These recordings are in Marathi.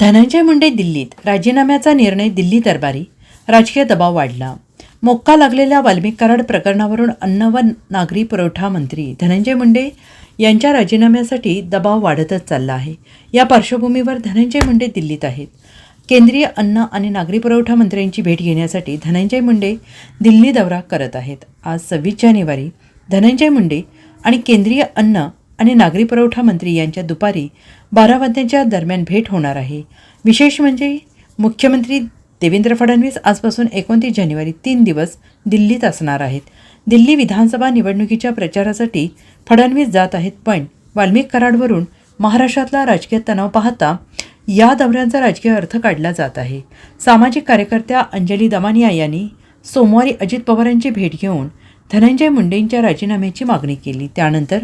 धनंजय मुंडे दिल्लीत, राजीनाम्याचा निर्णय दिल्ली दरबारी, राजकीय दबाव वाढला. मोक्का लागलेल्या वाल्मिक कराड प्रकरणावरून अन्न व नागरी पुरवठा मंत्री धनंजय मुंडे यांच्या राजीनाम्यासाठी दबाव वाढतच चालला आहे. या पार्श्वभूमीवर धनंजय मुंडे दिल्लीत आहेत. केंद्रीय अन्न आणि नागरी पुरवठा मंत्र्यांची भेट घेण्यासाठी धनंजय मुंडे दिल्ली दौरा करत आहेत. आज 26 जानेवारी धनंजय मुंडे आणि केंद्रीय अन्न आणि नागरी पुरवठा मंत्री यांच्या दुपारी 12 वाजण्याच्या दरम्यान भेट होणार आहे. विशेष म्हणजे मुख्यमंत्री देवेंद्र फडणवीस आजपासून 29 जानेवारी 3 दिवस दिल्लीत असणार आहेत. दिल्ली विधानसभा निवडणुकीच्या प्रचारासाठी फडणवीस जात आहेत, पण वाल्मिक कराडवरून महाराष्ट्रातला राजकीय तणाव पाहता या दौऱ्यांचा राजकीय अर्थ काढला जात आहे. सामाजिक कार्यकर्त्या अंजली दमानिया यांनी सोमवारी अजित पवारांची भेट घेऊन धनंजय मुंडेंच्या राजीनाम्याची मागणी केली. त्यानंतर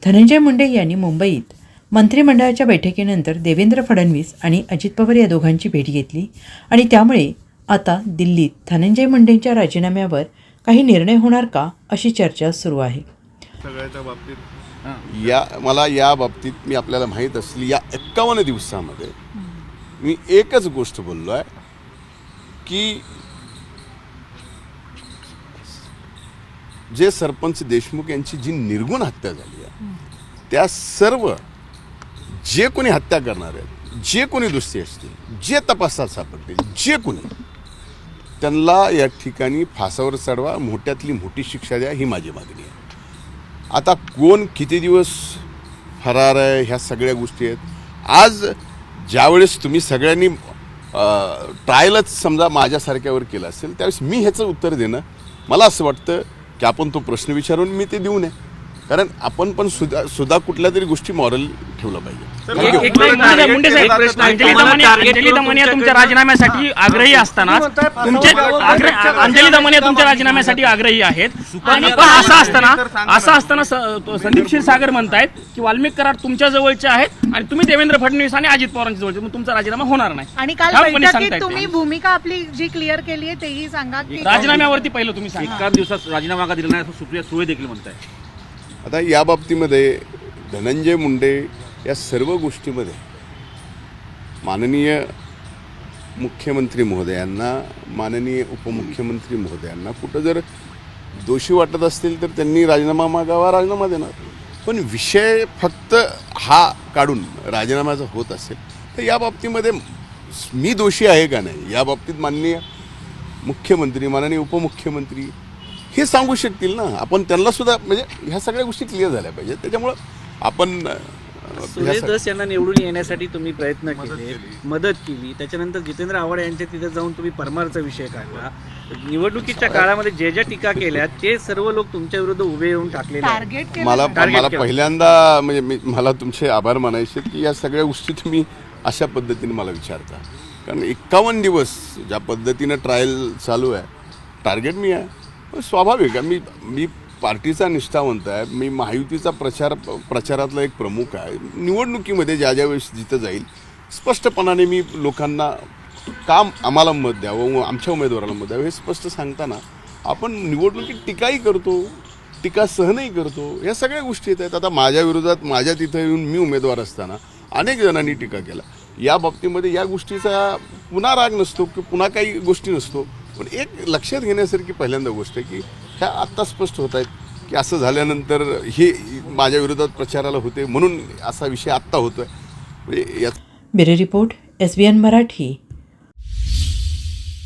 धनंजय मुंडे यांनी मुंबईत मंत्रिमंडळाच्या बैठकीनंतर देवेंद्र फडणवीस आणि अजित पवार या दोघांची भेट घेतली आणि त्यामुळे आता दिल्लीत धनंजय मुंडेंच्या राजीनाम्यावर काही निर्णय होणार का अशी चर्चा सुरू आहे. सगळ्याच्या बाबतीत मला या बाबतीत मी आपल्याला माहीत असली या 51 दिवसामध्ये मी एकच गोष्ट बोललो आहे की जे सरपंच देशमुख यांची जी निर्गुण हत्या झाली आहे त्या सर्व जे कोणी हत्या करणार आहेत, जे कोणी दोषी असतील, जे तपासात सापडतील, जे कोणी त्यांना या ठिकाणी फासावर चढवा, मोठ्यातली मोठी शिक्षा द्या, ही माझी मागणी आहे. आता कोण किती दिवस फरार आहे ह्या सगळ्या गोष्टी आहेत. आज ज्यावेळेस तुम्ही सगळ्यांनी ट्रायलच समजा माझ्यासारख्यावर केलं असेल त्यावेळेस मी ह्याचं उत्तर देणं मला असं वाटतं की आपण तो प्रश्न विचारून मी ते देऊ नये, कारण आपण पण सुद्धा कुठल्या तरी गोष्टी मॉरल ठेवलं पाहिजे. अंजली दमानिया तुमच्या राजीनाम्यासाठी आग्रही असताना अंजली दमानिया तुमच्या राजीनाम्यासाठी आग्रही आहेत, पण असं असताना संदीप क्षीरसागर म्हणतायत की वाल्मिक कराड तुमच्या जवळचे आहेत आणि तुम्ही देवेंद्र फडणवीस आणि अजित पवारांच्या जवळचे, मग तुमचा राजीनामा होणार नाही. आणि काल बैठकीत तुम्ही भूमिका आपली जी क्लिअर केली आहे तेही सांगा. राजीनाम्यावरती पहिलं तुम्ही सांगा. एका दिवसात राजीनामा का दिला नाही असं सुप्रिया सुळे देखील म्हणताय. आता या बाबतीमध्ये धनंजय मुंडे या सर्व गोष्टीमध्ये माननीय मुख्यमंत्री महोदयांना, माननीय उपमुख्यमंत्री महोदयांना कुठं जर दोषी वाटत असतील तर त्यांनी राजीनामा मागावा, राजीनामा देणार. पण विषय फक्त हा काढून राजीनाम्याचा होत असेल तर या बाबतीमध्ये मी दोषी आहे का नाही या बाबतीत माननीय मुख्यमंत्री, माननीय उपमुख्यमंत्री हे सांगू शकतील ना. आपण त्यांना सुद्धा म्हणजे ह्या सगळ्या गोष्टी क्लिअर झाल्या पाहिजेत. त्याच्यामुळं आपण सुरेश यांना निवडून येण्यासाठी तुम्ही प्रयत्न केले, मदत केली, त्याच्यानंतर जितेंद्र आव्हाड यांच्या तिथे जाऊन तुम्ही परमारचा विषय काढला. निवडणुकीच्या काळामध्ये जे ज्या टीका केल्या ते सर्व लोक तुमच्या विरुद्ध उभे येऊन टाकलेले. मला पहिल्यांदा म्हणजे मला तुमचे आभार मानायचे की या सगळ्या गोष्टी तुम्ही अशा पद्धतीने मला विचारता, कारण 51 दिवस ज्या पद्धतीनं ट्रायल चालू आहे टार्गेट मी आहे. स्वाभाविक आहे, मी पार्टीचा निष्ठावंत आहे, मी महायुतीचा प्रचारातला एक प्रमुख आहे. निवडणुकीमध्ये ज्या वेळेस जिथं जाईल स्पष्टपणाने मी लोकांना काम आम्हाला मत द्यावं, आमच्या उमेदवाराला मत द्यावं हे स्पष्ट सांगताना आपण निवडणुकीत टीकाही करतो, टीका सहनही करतो, या सगळ्या गोष्टी येत आहेत. आता माझ्या विरोधात माझ्या तिथं येऊन मी उमेदवार असताना अनेक जणांनी टीका केला. या बाबतीमध्ये या गोष्टीचा पुन्हा राग नसतो की पुन्हा काही गोष्टी नसतो. पण एक लक्षात घेण्यासारखी पहिल्यांदा गोष्ट आहे की ह्या आत्ता स्पष्ट होत आहेत की असं झाल्यानंतर हे माझ्या विरोधात प्रचाराला होते म्हणून असा विषय आत्ता होतोय. Bureau report, SBN Marathi.